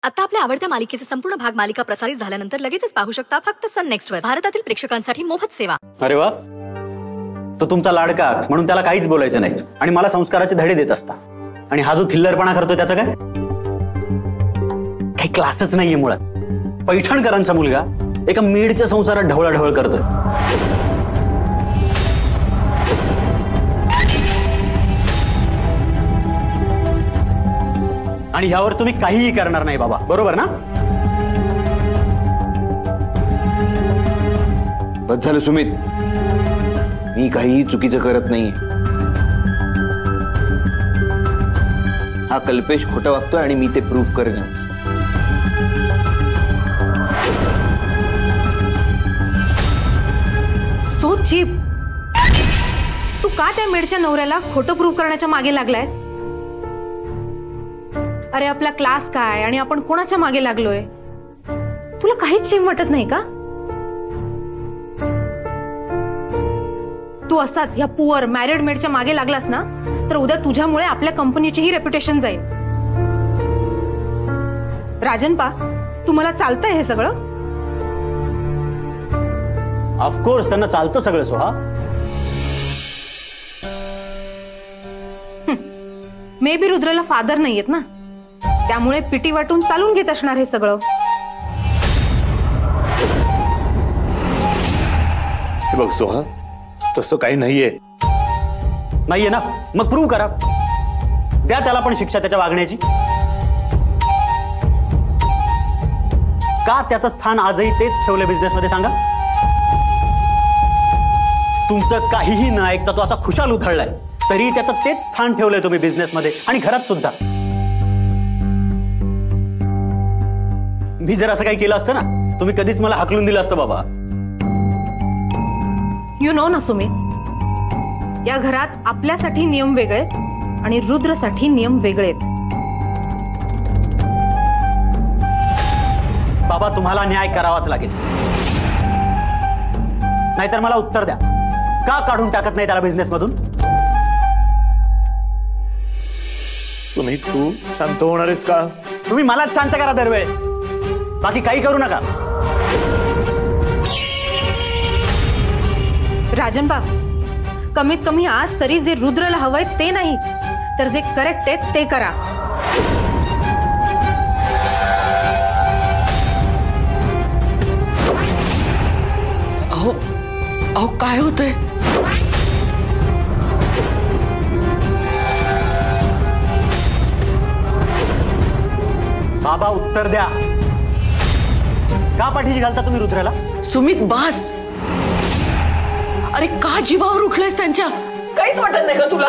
आता आपल्या आवडत्या मालिकेचे संपूर्ण भाग मालिका प्रसारित झाल्यानंतर लगेचच पाहू शकता फक्त सन नेक्स्ट वर भारतातील प्रेक्षकांसाठी मोफत सेवा। अरे वा, तो तुमचा लाडका म्हणून त्याला काहीच बोलायचं नाही आणि मला संस्काराचे धडे देत असता। आणि हा जो थिल्लरपणा करतो त्याचं काय? काही क्लासच नाहीये मुळात। पैठणकरांचा मुलगा एका मेडच्या संसारात ढवळाढवळ करतोय। आणि यावर तुम्ही काहीही करणार नाही बाबा, बरोबर ना? बस झालं सुमित, मी काहीही चुकीचं करत नाही। हा कल्पेश खोटं वागतोय आणि मी ते प्रूव्ह करेन। सो चीप, तू का त्या मेडच्या नवऱ्याला खोटं प्रूव्ह करण्याच्या मागे लागलायस? अरे आपला क्लास काय आणि आपण कोणाच्या मागे लागलोय? तुला काहीच शेम वाटत नाही का? तू असाच या पुअर मॅरिड मेडच्या मागे लागलास ना तर उद्या तुझ्यामुळे आपल्या कंपनीचीही रेप्युटेशन जाईल। राजनपा, तुम्हाला चालतंय हे सगळं? ऑफकोर्स त्यांना चालतं सगळं सोहा। मे बी रुद्रला फादर नाहीयेत ना, त्यामुळे पिटी वाटून चालून घेत असणार हे सगळं। हे बघ सोहा, तसं काही नाहीये। नाहीये ना, मग प्रूव्ह करा। द्या त्याला पण शिक्षा त्याच्या वागण्याची। का त्याचं स्थान आजही तेच ठेवलं बिझनेसमध्ये सांगा? तुमचं काहीही न ऐकता तो असा खुशाल उधळलाय तरी त्याचं तेच स्थान ठेवलंय तुम्ही बिझनेसमध्ये आणि घरात सुद्धा। मी जर असं काही केलं असतं ना, तुम्ही कधीच मला हाकलून दिलं असतं बाबा। यू नो ना सुमित, या घरात आपल्यासाठी नियम वेगळे आणि रुद्रसाठी नियम वेगळे। बाबा तुम्हाला न्याय करावाच लागेल, नाहीतर मला उत्तर द्या, का काढून टाकत नाही त्याला बिझनेस मधून? तुम्ही तू शांत होणार आहेस का? तुम्ही मलाच शांत करा दरवेळेस, बाकी काही करू नका। राजनबा, कमीत कमी आज तरी जे रुद्रला हवंय ते नाही तर जे करेक्ट आहे ते करा। अहो अहो काय होतंय? बाबा उत्तर द्या, का पाठीशी घालता तुम्ही रुद्राला? सुमित बास, अरे का जीवावर उठलायस त्यांच्या? काहीच वाटत नाही का तुला?